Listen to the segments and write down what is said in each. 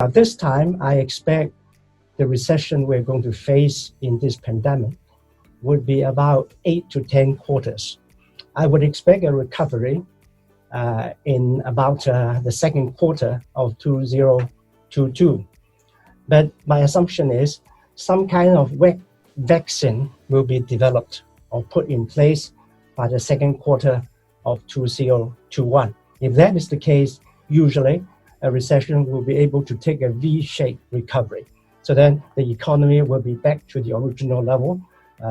At this time, I expect the recession we're going to face in this pandemic would be about 8 to 10 quarters. I would expect a recovery in about the second quarter of 2022. But my assumption is some kind of vaccine will be developed or put in place by the second quarter of 2021. If that is the case, usually a recession will be able to take a V-shaped recovery. So then the economy will be back to the original level,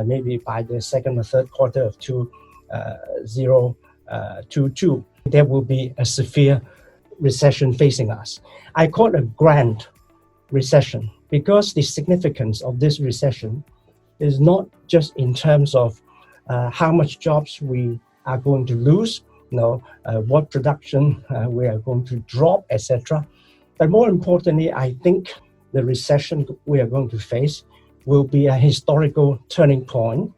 maybe by the second or third quarter of 2022. There will be a severe recession facing us. I call it a grand recession because the significance of this recession is not just in terms of how much jobs we are going to lose, what production we are going to drop, etc. But more importantly, I think the recession we are going to face will be a historical turning point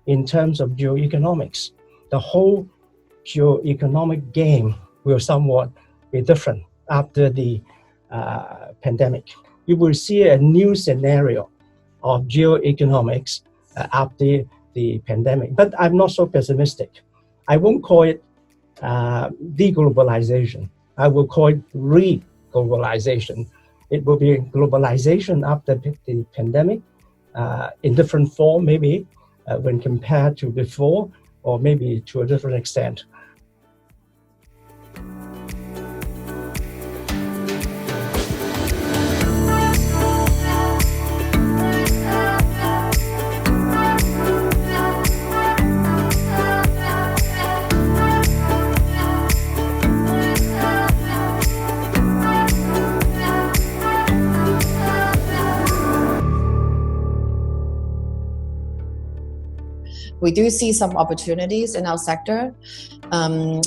in terms of geoeconomics. The whole geoeconomic game will somewhat be different after the pandemic. You will see a new scenario of geoeconomics after the pandemic. But I'm not so pessimistic. I won't call it deglobalization. I will call it re-globalization. It will be globalization after the pandemic in different form, maybe when compared to before, or maybe to a different extent. We do see some opportunities in our sector,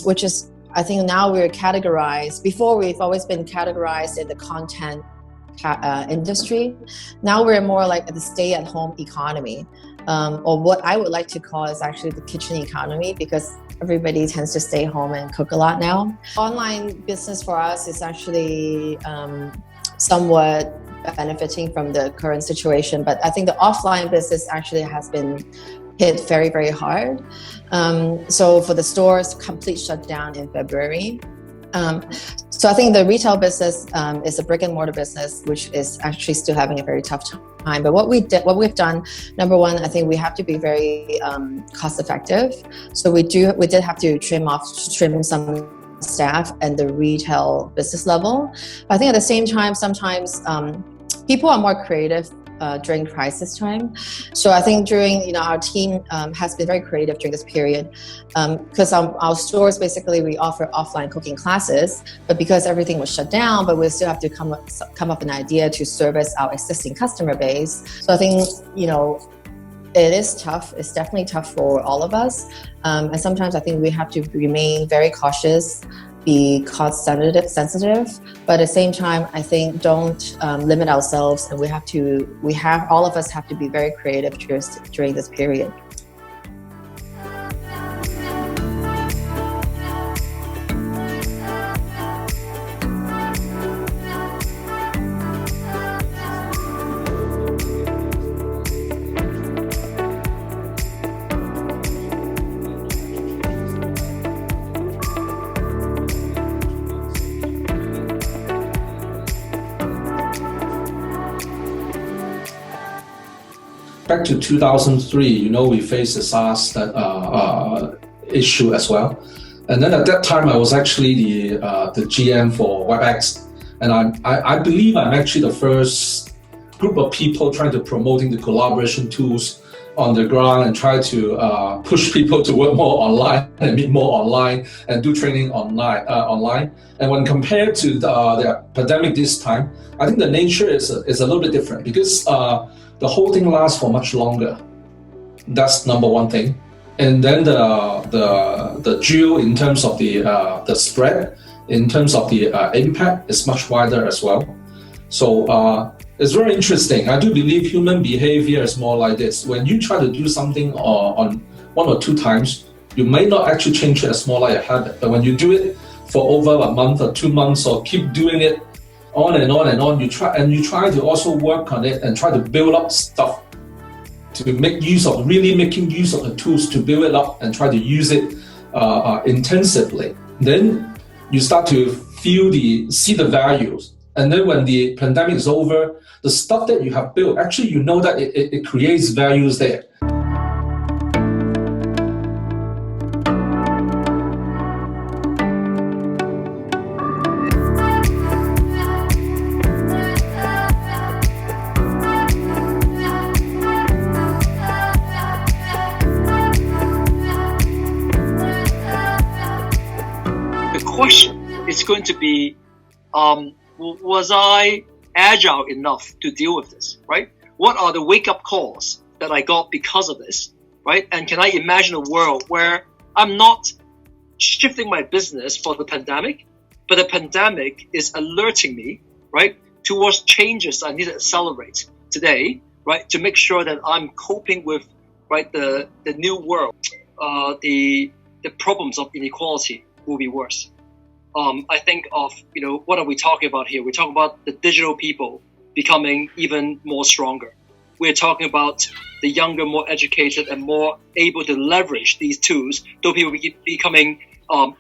which is, I think now we're categorized. Before, we've always been categorized in the content industry. Now we're more like the stay-at-home economy, or what I would like to call is actually the kitchen economy, because everybody tends to stay home and cook a lot now. Online business for us is actually somewhat benefiting from the current situation, but I think the offline business actually has been hit very, very hard. So for the stores, complete shutdown in February. So I think the retail business is a brick and mortar business, which is actually still having a very tough time. But what we've done, number one, I think we have to be very cost effective. So we did have to trim some staff and the retail business level. But I think at the same time, sometimes people are more creative during crisis time. So I think our team has been very creative during this period, because our stores, basically we offer offline cooking classes, but because everything was shut down, but we still have to come up with an idea to service our existing customer base. So I think, it is tough. It's definitely tough for all of us. And sometimes I think we have to remain very cautious, be cost sensitive, but at the same time, I think don't limit ourselves, and all of us have to be very creative during this period. Back to 2003, we faced the SARS issue as well. And then at that time, I was actually the GM for WebEx. And I believe I'm actually the first group of people trying to promoting the collaboration tools on the ground and try to push people to work more online and meet more online and do training online. And when compared to the epidemic this time, I think the nature is a little bit different, because the whole thing lasts for much longer. That's number one thing. And then the geo in terms of the spread, in terms of the impact, is much wider as well. So it's very interesting. I do believe human behavior is more like this. When you try to do something on 1 or 2 times, you may not actually change it as more like a habit. But when you do it for over a month or 2 months, or keep doing it on and on and on. You try to also work on it and try to build up stuff to make use of, really making use of the tools to build it up and try to use it intensively. Then you start to see the values. And then when the pandemic is over, the stuff that you have built, actually, you know that it creates values there. The question is going to be, was I agile enough to deal with this, right? What are the wake-up calls that I got because of this, right? And can I imagine a world where I'm not shifting my business for the pandemic, but the pandemic is alerting me, right, towards changes I need to accelerate today, right, to make sure that I'm coping with, right, the new world. The problems of inequality will be worse. I think of, what are we talking about here? We're talking about the digital people becoming even more stronger. We're talking about the younger, more educated, and more able to leverage these tools. Those people becoming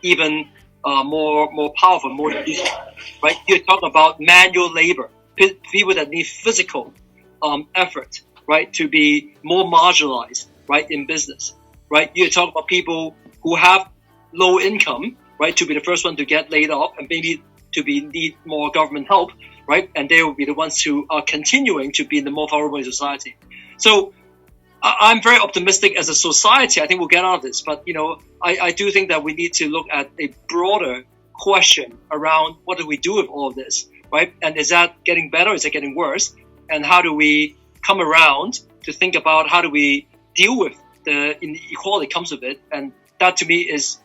even more powerful, more useful, right? You're talking about manual labor, people that need physical effort, right, to be more marginalized, right, in business, right? You're talking about people who have low income, right, to be the first one to get laid off and maybe to need more government help, right? And they will be the ones who are continuing to be in the more vulnerable in society. So I'm very optimistic as a society. I think we'll get out of this. But, I do think that we need to look at a broader question around what do we do with all of this, right? And is that getting better? Is it getting worse? And how do we come around to think about how do we deal with the inequality that comes with it? And that to me is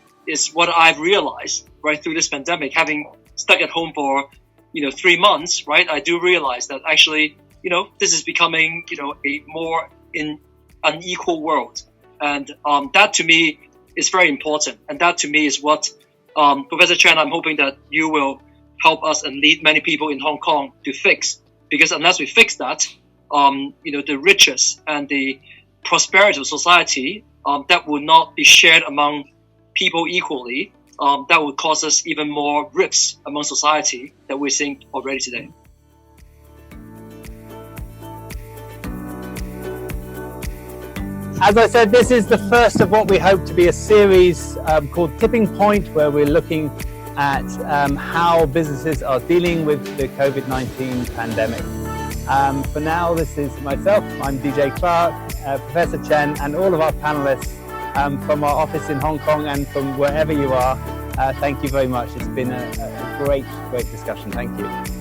what I've realized, right, through this pandemic, having stuck at home for, 3 months, right? I do realize that actually, this is becoming, a more unequal world. And that to me is very important. And that to me is what, Professor Chen, I'm hoping that you will help us and lead many people in Hong Kong to fix. Because unless we fix that, the riches and the prosperity of society, that will not be shared among people equally, that would cause us even more rifts among society that we're seeing already today. As I said, this is the first of what we hope to be a series called Tipping Point, where we're looking at how businesses are dealing with the COVID-19 pandemic. For now, this is myself, I'm DJ Clark, Professor Chen, and all of our panelists from our office in Hong Kong and from wherever you are. Thank you very much. It's been a great discussion. Thank you.